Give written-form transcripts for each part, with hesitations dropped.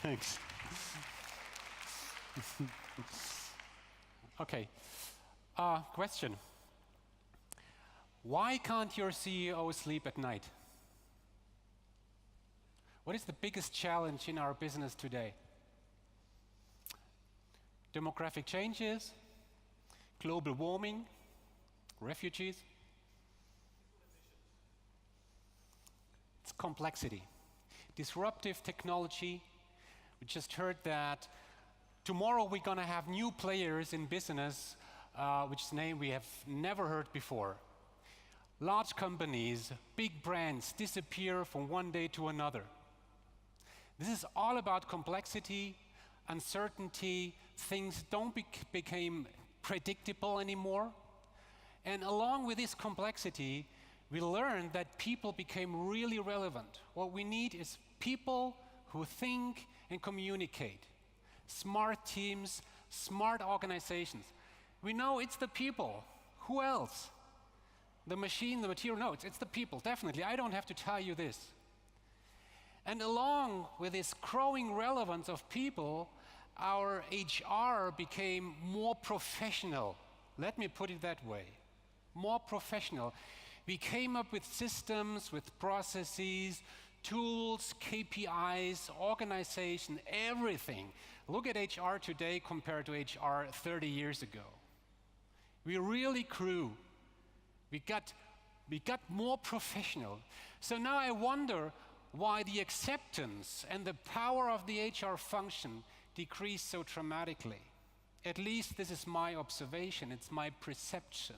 Thanks. Okay. Question. Why can't your CEO sleep at night? What is the biggest challenge in our business today? Demographic changes, global warming, refugees. It's complexity. Disruptive technology. We just heard that tomorrow we're going to have new players in business, which name we have never heard before. Large companies, big brands disappear from one day to another. This is all about complexity, uncertainty, things don't become predictable anymore. And along with this complexity, we learned that people became really relevant. What we need is people who think and communicate. Smart teams, smart organizations. We know it's the people. Who else? The machine, the material, no, it's the people, definitely. I don't have to tell you this. And along with this growing relevance of people, our HR became more professional. Let me put it that way. More professional. We came up with systems, with processes, tools, KPIs, organization, everything. Look at HR today compared to HR 30 years ago. We really grew. We got more professional. So now I wonder why the acceptance and the power of the HR function decreased so dramatically. At least this is my observation, it's my perception.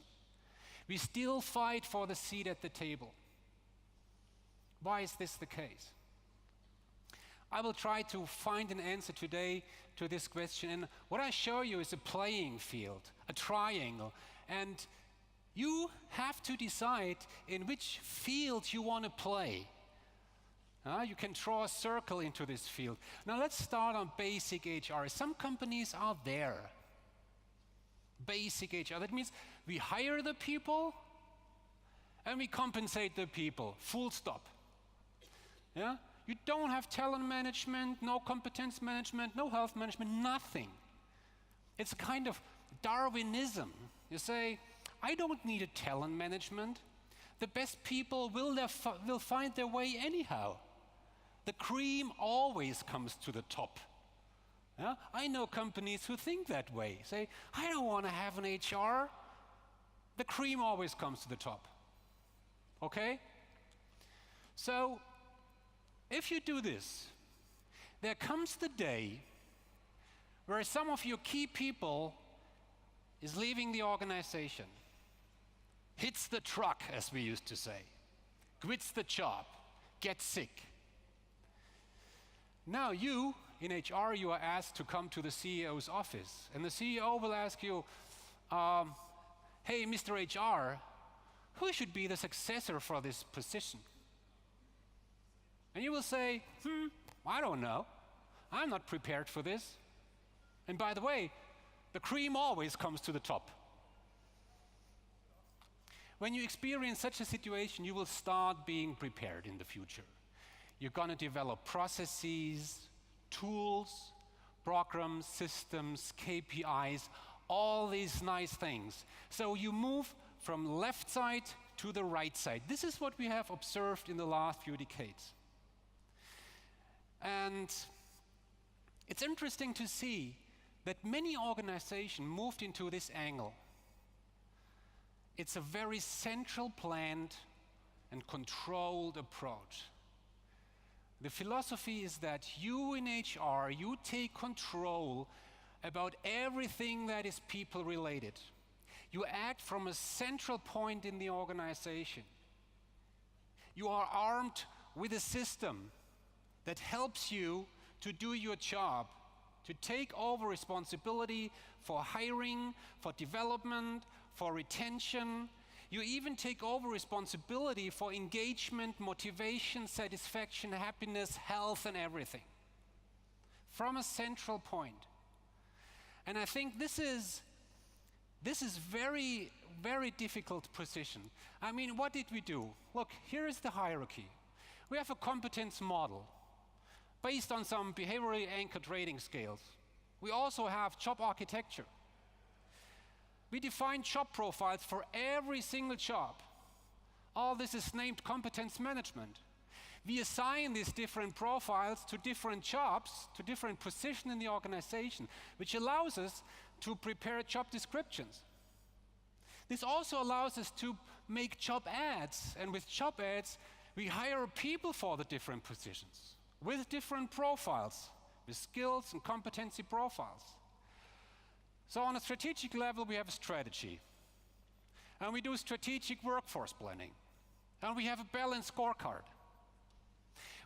We still fight for the seat at the table. Why is this the case? I will try to find an answer today to this question, and what I show you is a playing field, a triangle, and you have to decide in which field you want to play. You can draw a circle into this field. Now let's start on basic HR. Some companies are there. Basic HR, that means we hire the people and we compensate the people, full stop. Yeah? You don't have talent management, no competence management, no health management, nothing. It's a kind of Darwinism. You say, I don't need a talent management. The best people will find their way anyhow. The cream always comes to the top. Yeah? I know companies who think that way. Say, I don't want to have an HR. The cream always comes to the top. Okay? So, if you do this, there comes the day where some of your key people is leaving the organization, hits the truck, as we used to say, quits the job, gets sick. Now you, in HR, you are asked to come to the CEO's office, and the CEO will ask you, hey, Mr. HR, who should be the successor for this position? And you will say, I don't know. I'm not prepared for this. And by the way, the cream always comes to the top. When you experience such a situation, you will start being prepared in the future. You're going to develop processes, tools, programs, systems, KPIs, all these nice things. So you move from left side to the right side. This is what we have observed in the last few decades. And it's interesting to see that many organizations moved into this angle. It's a very central planned and controlled approach. The philosophy is that you in HR, you take control about everything that is people related. You act from a central point in the organization. You are armed with a system that helps you to do your job, to take over responsibility for hiring, for development, for retention. You even take over responsibility for engagement, motivation, satisfaction, happiness, health, and everything. From a central point. And I think this is very, very difficult position. I mean, what did we do? Look, here is the hierarchy. We have a competence model. based on some behaviorally anchored rating scales. We also have job architecture. We define job profiles for every single job. All this is named competence management. We assign these different profiles to different jobs, to different positions in the organization, which allows us to prepare job descriptions. This also allows us to make job ads, and with job ads, we hire people for the different positions, with different profiles, with skills and competency profiles. So on a strategic level, we have a strategy. And we do strategic workforce planning. And we have a balanced scorecard.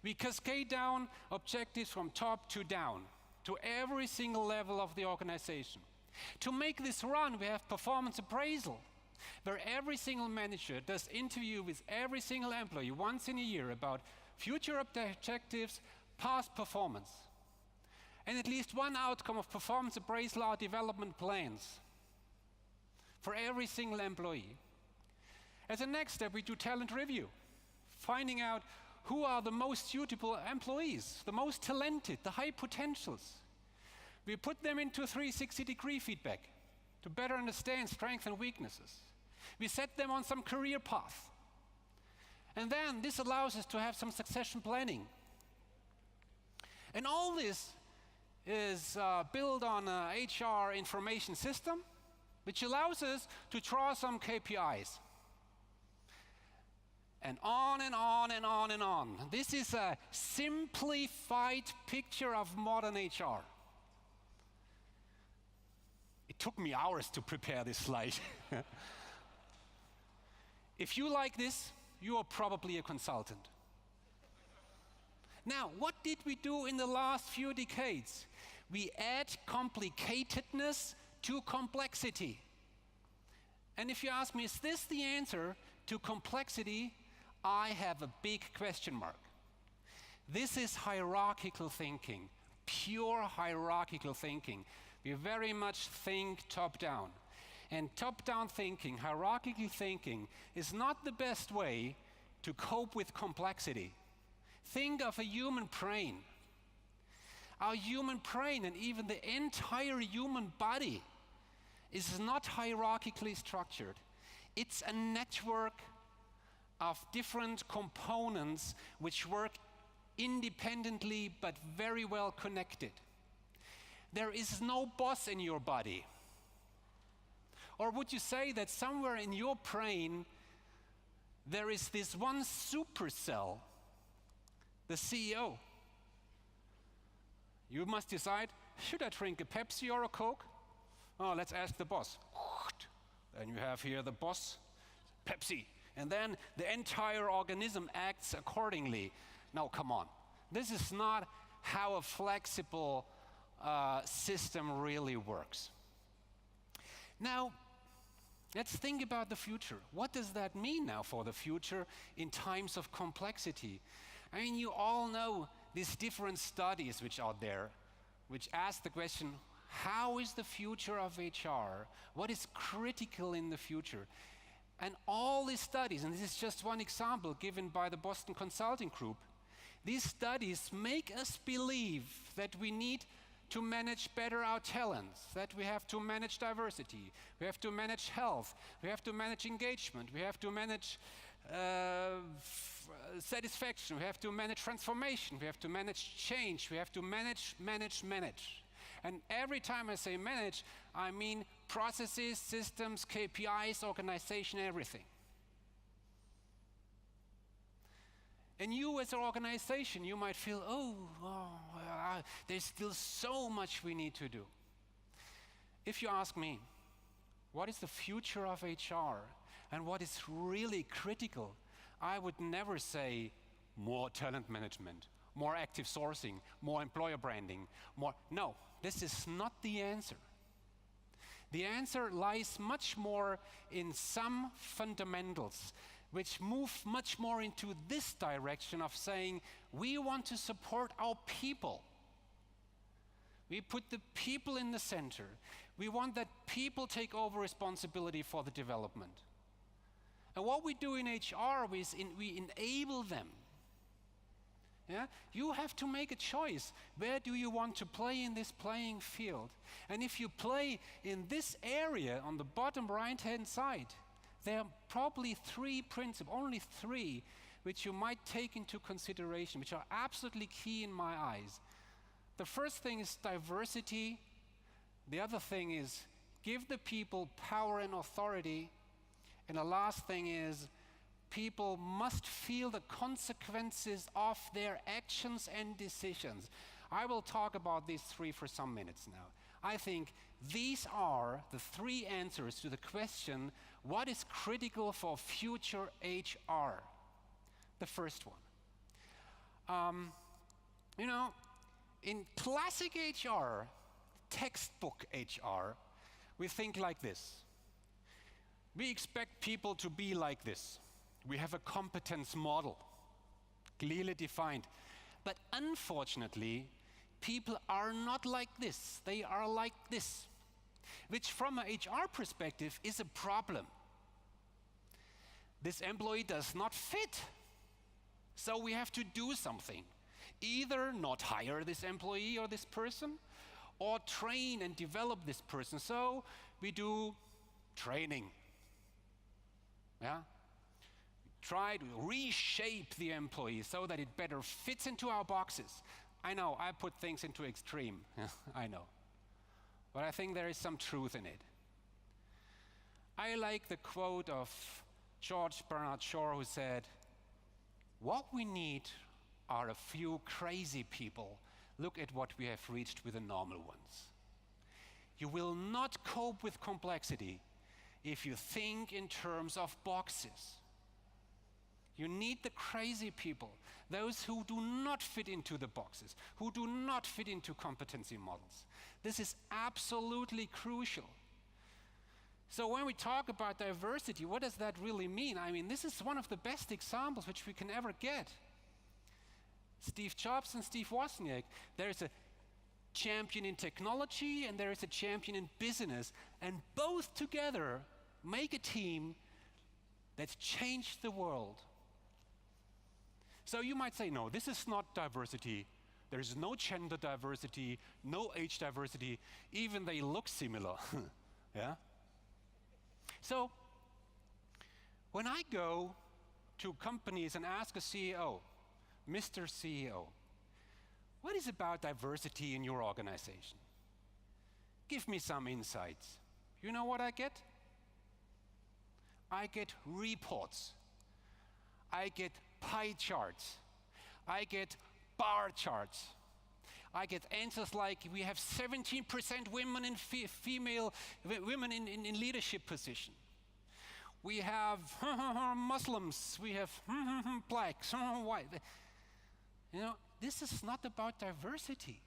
We cascade down objectives from top to down, to every single level of the organization. To make this run, we have performance appraisal, where every single manager does interview with every single employee once in a year about future objectives, past performance. And at least one outcome of performance appraisal are development plans for every single employee. As a next step, we do talent review, finding out who are the most suitable employees, the most talented, the high potentials. We put them into 360-degree feedback to better understand strengths and weaknesses. We set them on some career path. And then this allows us to have some succession planning. And all this is built on an HR information system, which allows us to draw some KPIs. And on and on and on and on. This is a simplified picture of modern HR. It took me hours to prepare this slide. If you like this, you are probably a consultant. Now, what did we do in the last few decades? We add complicatedness to complexity. And if you ask me, is this the answer to complexity? I have a big question mark. This is hierarchical thinking, pure hierarchical thinking. We very much think top-down. And top-down thinking, hierarchical thinking, is not the best way to cope with complexity. Think of a human brain. Our human brain and even the entire human body is not hierarchically structured. It's a network of different components which work independently but very well connected. There is no boss in your body. Or would you say that somewhere in your brain there is this one supercell, the CEO? You must decide, should I drink a Pepsi or a Coke? Oh, let's ask the boss. Then you have here the boss, Pepsi. And then the entire organism acts accordingly. Now, come on. This is not how a flexible system really works. Now, let's think about the future. What does that mean now for the future in times of complexity? I mean, you all know these different studies which are there, which ask the question, how is the future of HR? What is critical in the future? And all these studies, and this is just one example given by the Boston Consulting Group, these studies make us believe that we need to manage better our talents, that we have to manage diversity, we have to manage health, we have to manage engagement, we have to manage satisfaction, we have to manage transformation, we have to manage change, we have to manage. And every time I say manage, I mean processes, systems, KPIs, organization, everything. And you as an organization, you might feel, there's still so much we need to do. If you ask me, what is the future of HR and what is really critical, I would never say more talent management, more active sourcing, more employer branding, more. No, this is not the answer. The answer lies much more in some fundamentals, which move much more into this direction of saying, we want to support our people. We put the people in the center. We want that people take over responsibility for the development. And what we do in HR is we enable them. Yeah? You have to make a choice. Where do you want to play in this playing field? And if you play in this area on the bottom right-hand side, there are probably three principles, only three, which you might take into consideration, which are absolutely key in my eyes. The first thing is diversity. The other thing is give the people power and authority. And the last thing is people must feel the consequences of their actions and decisions. I will talk about these three for some minutes now. I think these are the three answers to the question, what is critical for future HR? The first one. In classic HR, textbook HR, we think like this. We expect people to be like this. We have a competence model, clearly defined. But unfortunately, people are not like this. They are like this, which from an HR perspective is a problem. This employee does not fit, so we have to do something. Either not hire this employee or this person, or train and develop this person. So we do training. Yeah? Try to reshape the employee so that it better fits into our boxes. I know, I put things into extreme, I know. But I think there is some truth in it. I like the quote of George Bernard Shaw, who said, "What we need are a few crazy people. Look at what we have reached with the normal ones." You will not cope with complexity if you think in terms of boxes. You need the crazy people, those who do not fit into the boxes, who do not fit into competency models. This is absolutely crucial. So when we talk about diversity, what does that really mean? I mean, this is one of the best examples which we can ever get. Steve Jobs and Steve Wozniak, there's a champion in technology and there is a champion in business, and both together make a team that changed the world. So you might say, no, this is not diversity. There is no gender diversity, no age diversity, even they look similar. Yeah? So when I go to companies and ask a CEO, Mr. CEO, what is about diversity in your organization? Give me some insights. You know what I get? I get reports. I get pie charts. I get bar charts. I get answers like we have 17% women in women in leadership position. We have Muslims. We have blacks, white. You know, this is not about diversity.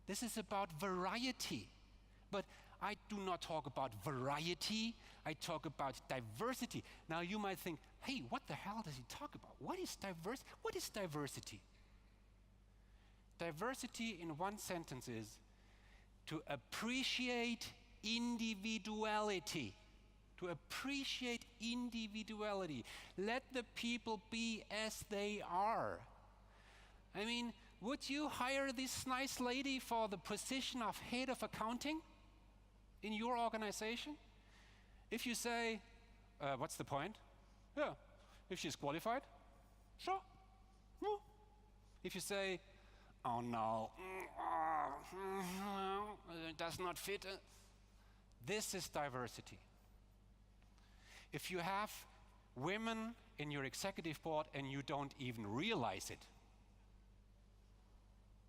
This is about variety. But I do not talk about variety. I talk about diversity. Now you might think, hey, what the hell does he talk about? What is diversity? Diversity in one sentence is to appreciate individuality. To appreciate individuality. Let the people be as they are. I mean, would you hire this nice lady for the position of head of accounting in your organization? If you say, what's the point? Yeah, if she's qualified, sure. No. If you say, oh no, it does not fit, this is diversity. If you have women in your executive board and you don't even realize it,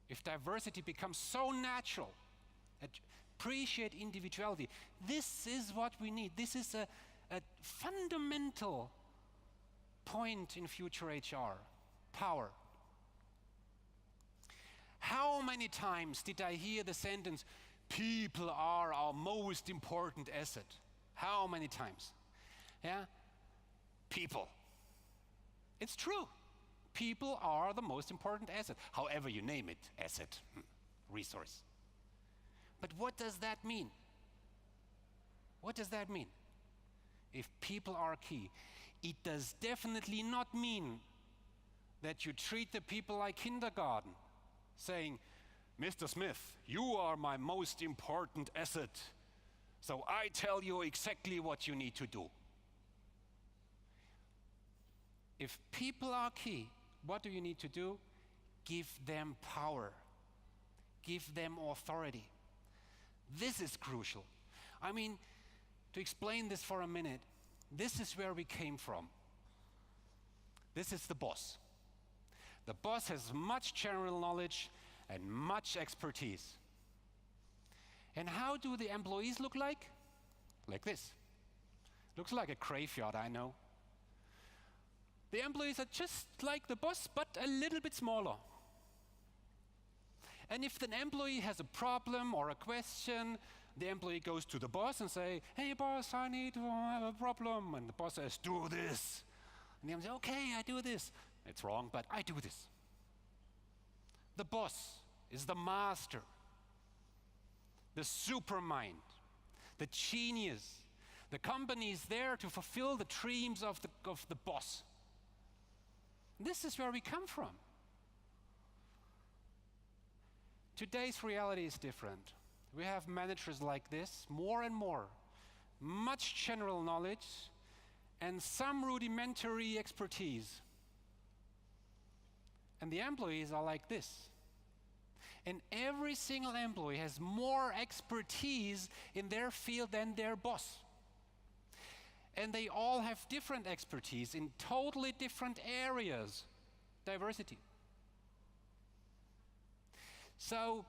if diversity becomes so natural, appreciate individuality, this is what we need. This is a fundamental point in future HR, power. How many times did I hear the sentence, people are our most important asset? How many times? Yeah? People. It's true. People are the most important asset, however you name it, asset, resource. But what does that mean? What does that mean? If people are key, it does definitely not mean that you treat the people like kindergarten, saying, Mr. Smith, you are my most important asset, so I tell you exactly what you need to do. If people are key, what do you need to do? Give them power. Give them authority. This is crucial. I mean, to explain this for a minute, this is where we came from. This is the boss. The boss has much general knowledge and much expertise. And how do the employees look like? Like this. Looks like a graveyard, I know. The employees are just like the boss, but a little bit smaller. And if an employee has a problem or a question, the employee goes to the boss and say, hey boss, I need to have a problem. And the boss says, do this. And the employee says, okay, I do this. It's wrong, but I do this. The boss is the master, the supermind, the genius. The company is there to fulfill the dreams of the boss. This is where we come from. Today's reality is different. We have managers like this, more and more, much general knowledge and some rudimentary expertise. And the employees are like this. And every single employee has more expertise in their field than their boss. And they all have different expertise in totally different areas. Diversity. So,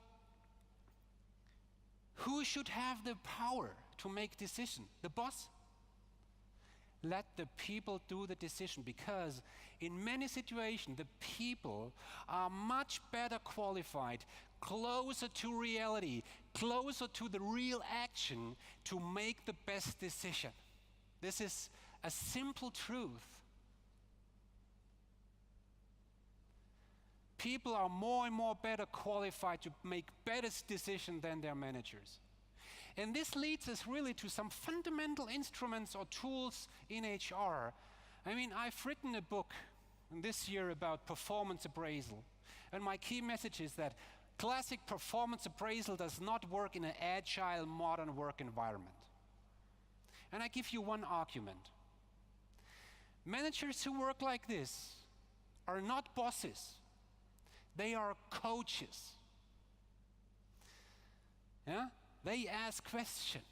who should have the power to make decisions? The boss? Let the people do the decision, because in many situations, the people are much better qualified, closer to reality, closer to the real action to make the best decision. This is a simple truth. People are more and more better qualified to make better decisions than their managers. And this leads us really to some fundamental instruments or tools in HR. I mean, I've written a book this year about performance appraisal. And my key message is that classic performance appraisal does not work in an agile, modern work environment. And I give you one argument. Managers who work like this are not bosses. They are coaches. Yeah? They ask questions.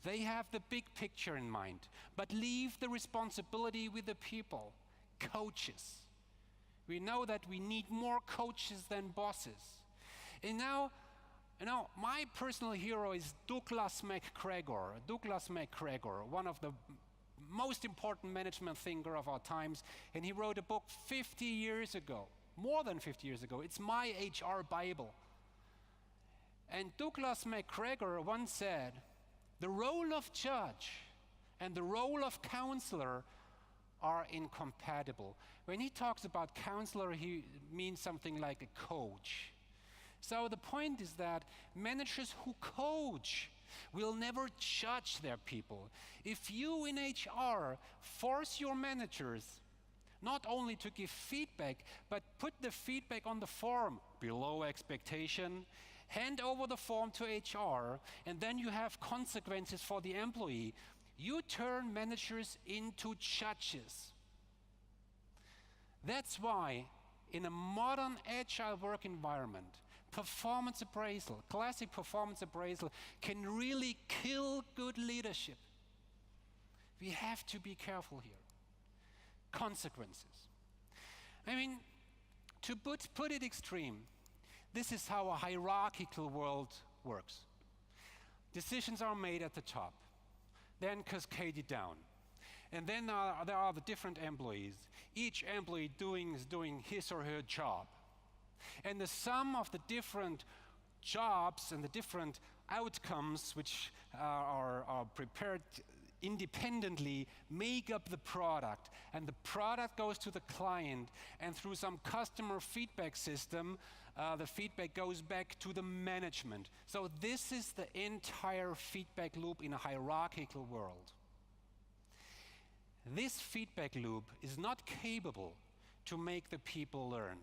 They have the big picture in mind, but leave the responsibility with the people. Coaches. We know that we need more coaches than bosses. And now, my personal hero is Douglas McGregor. Douglas McGregor, one of the most important management thinker of our times, and he wrote a book 50 years ago, more than 50 years ago. It's my HR Bible. And Douglas McGregor once said, the role of judge and the role of counselor are incompatible. When he talks about counselor, he means something like a coach. So the point is that managers who coach will never judge their people. If you in HR force your managers not only to give feedback, but put the feedback on the form below expectation, hand over the form to HR, and then you have consequences for the employee, you turn managers into judges. That's why in a modern agile work environment, performance appraisal, classic performance appraisal, can really kill good leadership. We have to be careful here. Consequences. I mean, to put it extreme, this is how a hierarchical world works. Decisions are made at the top, then cascaded down. And then there are the different employees. Each employee is doing his or her job. And the sum of the different jobs and the different outcomes which are prepared independently make up the product. And the product goes to the client, and through some customer feedback system, the feedback goes back to the management. So this is the entire feedback loop in a hierarchical world. This feedback loop is not capable to make the people learn.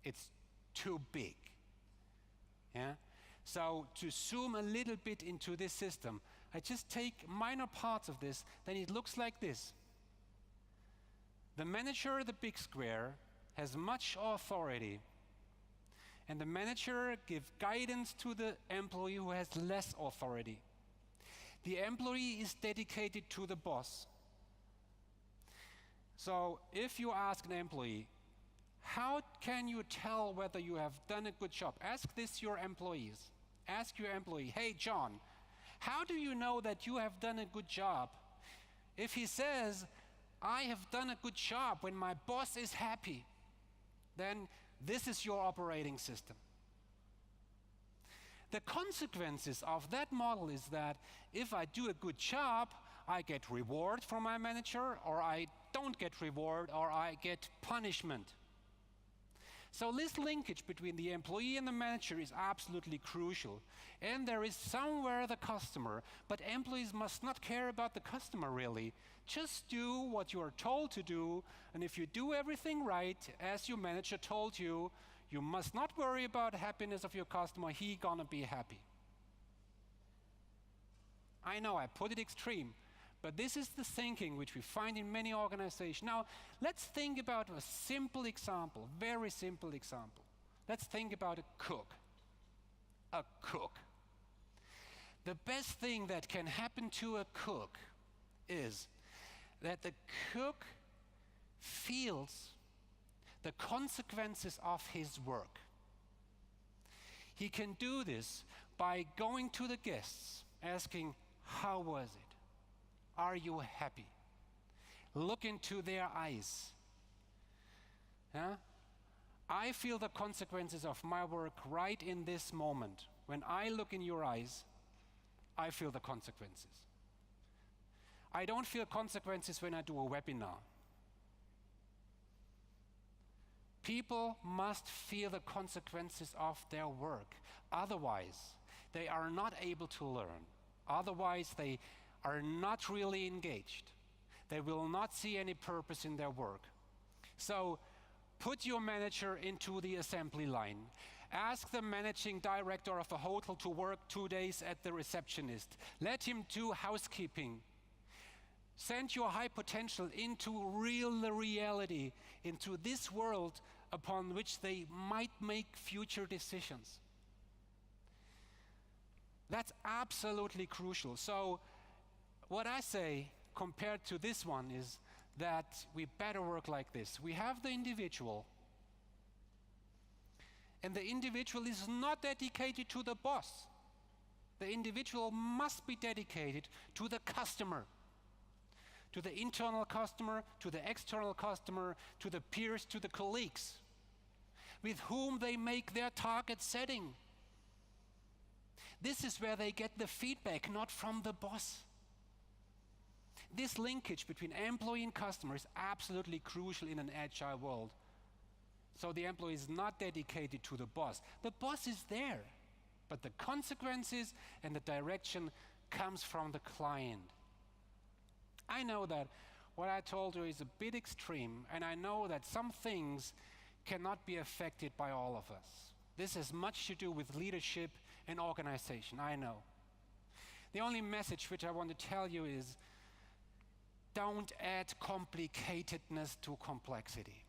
It's too big. Yeah? So to zoom a little bit into this system, I just take minor parts of this, then it looks like this. The manager, the big square, has much authority, and the manager gives guidance to the employee who has less authority. The employee is dedicated to the boss. So if you ask an employee, how can you tell whether you have done a good job? Ask this your employees. Ask your employee, hey John, how do you know that you have done a good job? If he says, I have done a good job when my boss is happy, then this is your operating system. The consequences of that model is that if I do a good job, I get reward from my manager, or I don't get reward, or I get punishment. So this linkage between the employee and the manager is absolutely crucial. And there is somewhere the customer, but employees must not care about the customer really. Just do what you are told to do, and if you do everything right, as your manager told you, you must not worry about the happiness of your customer, he gonna be happy. I know I put it extreme, but this is the thinking which we find in many organizations. Now, let's think about a simple example, very simple example. Let's think about a cook. A cook. The best thing that can happen to a cook is that the cook feels the consequences of his work. He can do this by going to the guests, asking, how was it? Are you happy? Look into their eyes. Yeah? I feel the consequences of my work right in this moment. When I look in your eyes, I feel the consequences. I don't feel consequences when I do a webinar. People must feel the consequences of their work. Otherwise, they are not able to learn. Otherwise, they are not really engaged. They will not see any purpose in their work. So put your manager into the assembly line. Ask the managing director of a hotel to work 2 days at the receptionist. Let him do housekeeping. Send your high potential into reality, into this world upon which they might make future decisions. That's absolutely crucial. So what I say compared to this one is that we better work like this. We have the individual, and the individual is not dedicated to the boss. The individual must be dedicated to the customer, to the internal customer, to the external customer, to the peers, to the colleagues, with whom they make their target setting. This is where they get the feedback, not from the boss. This linkage between employee and customer is absolutely crucial in an agile world. So the employee is not dedicated to the boss. The boss is there, but the consequences and the direction comes from the client. I know that what I told you is a bit extreme, and I know that some things cannot be affected by all of us. This has much to do with leadership and organization, I know. The only message which I want to tell you is, don't add complicatedness to complexity.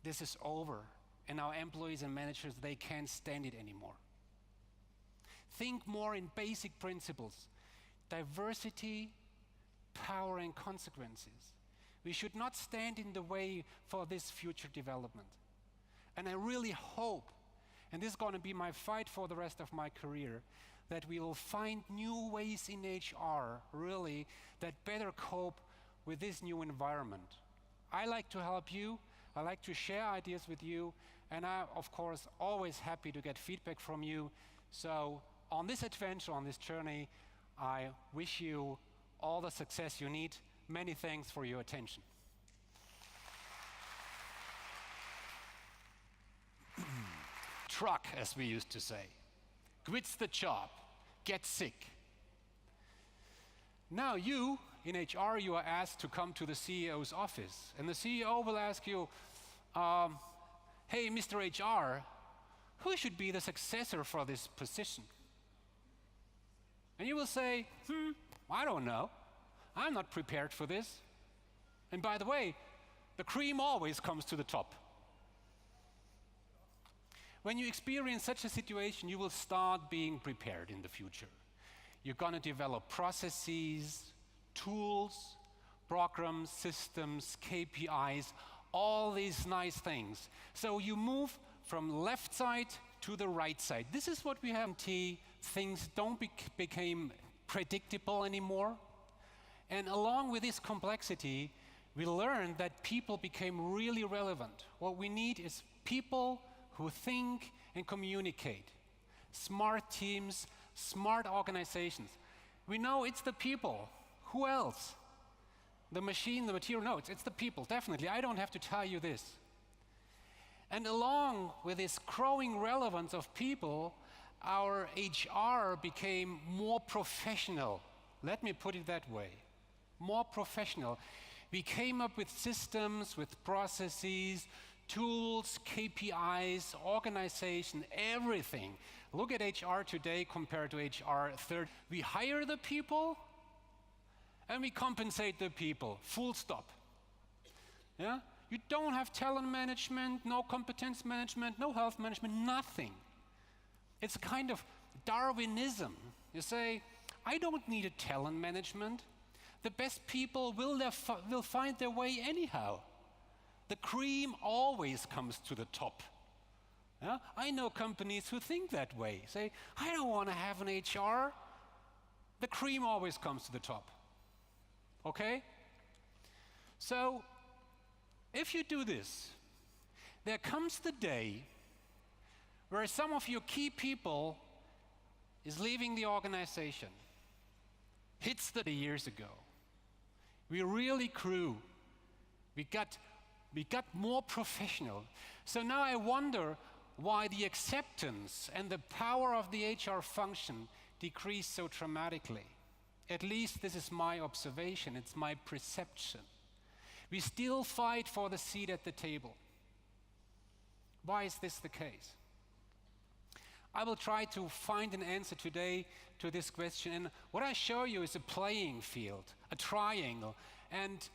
This is over, and our employees and managers, they can't stand it anymore. Think more in basic principles. Diversity, power, and consequences. We should not stand in the way for this future development. And I really hope, and this is going to be my fight for the rest of my career, that we will find new ways in HR, really, that better cope with this new environment. I like to help you, I like to share ideas with you, and I'm, of course, always happy to get feedback from you. So on this adventure, on this journey, I wish you all the success you need. Many thanks for your attention. Truck, as we used to say. Quits the job, gets sick. Now you, in HR, you are asked to come to the CEO's office, and the CEO will ask you, hey, Mr. HR, who should be the successor for this position? And you will say, I don't know. I'm not prepared for this. And by the way, the cream always comes to the top. When you experience such a situation, you will start being prepared in the future. You're going to develop processes, tools, programs, systems, KPIs, all these nice things. So you move from left side to the right side. This is what we have in T. Things don't become predictable anymore. And along with this complexity, we learned that people became really relevant. What we need is people who think and communicate. Smart teams, smart organizations. We know it's the people. Who else? The machine, the material, no, it's the people, definitely. I don't have to tell you this. And along with this growing relevance of people, our HR became more professional. Let me put it that way. More professional. We came up with systems, with processes, tools, KPIs, organization, everything. Look at HR today compared to HR 30. We hire the people and we compensate the people, full stop. Yeah? You don't have talent management, no competence management, no health management, nothing. It's a kind of Darwinism. You say, I don't need a talent management. The best people will find their way anyhow. The cream always comes to the top. Yeah? I know companies who think that way. Say, I don't want to have an HR. The cream always comes to the top. Okay? So, if you do this, there comes the day where some of your key people is leaving the organization. Hits the years ago. We really grew. We got more professional. So now I wonder why the acceptance and the power of the HR function decreased so dramatically. At least this is my observation, it's my perception. We still fight for the seat at the table. Why is this the case? I will try to find an answer today to this question. And what I show you is a playing field, a triangle. And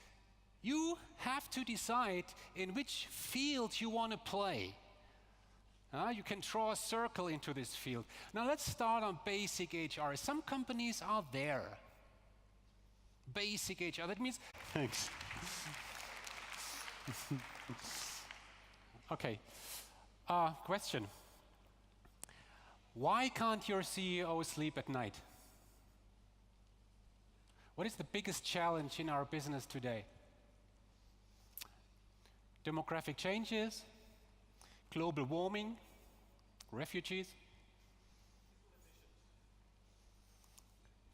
you have to decide in which field you want to play. You can draw a circle into this field. Now let's start on basic HR. Some companies are there. Basic HR, that means... Thanks. Okay, question. Why can't your CEO sleep at night? What is the biggest challenge in our business today? Demographic changes, global warming, refugees.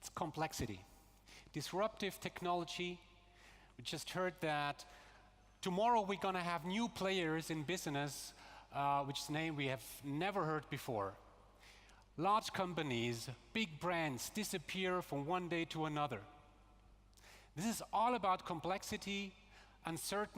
It's complexity. Disruptive technology. We just heard that tomorrow we're going to have new players in business, which name we have never heard before. Large companies, big brands disappear from one day to another. This is all about complexity, uncertainty.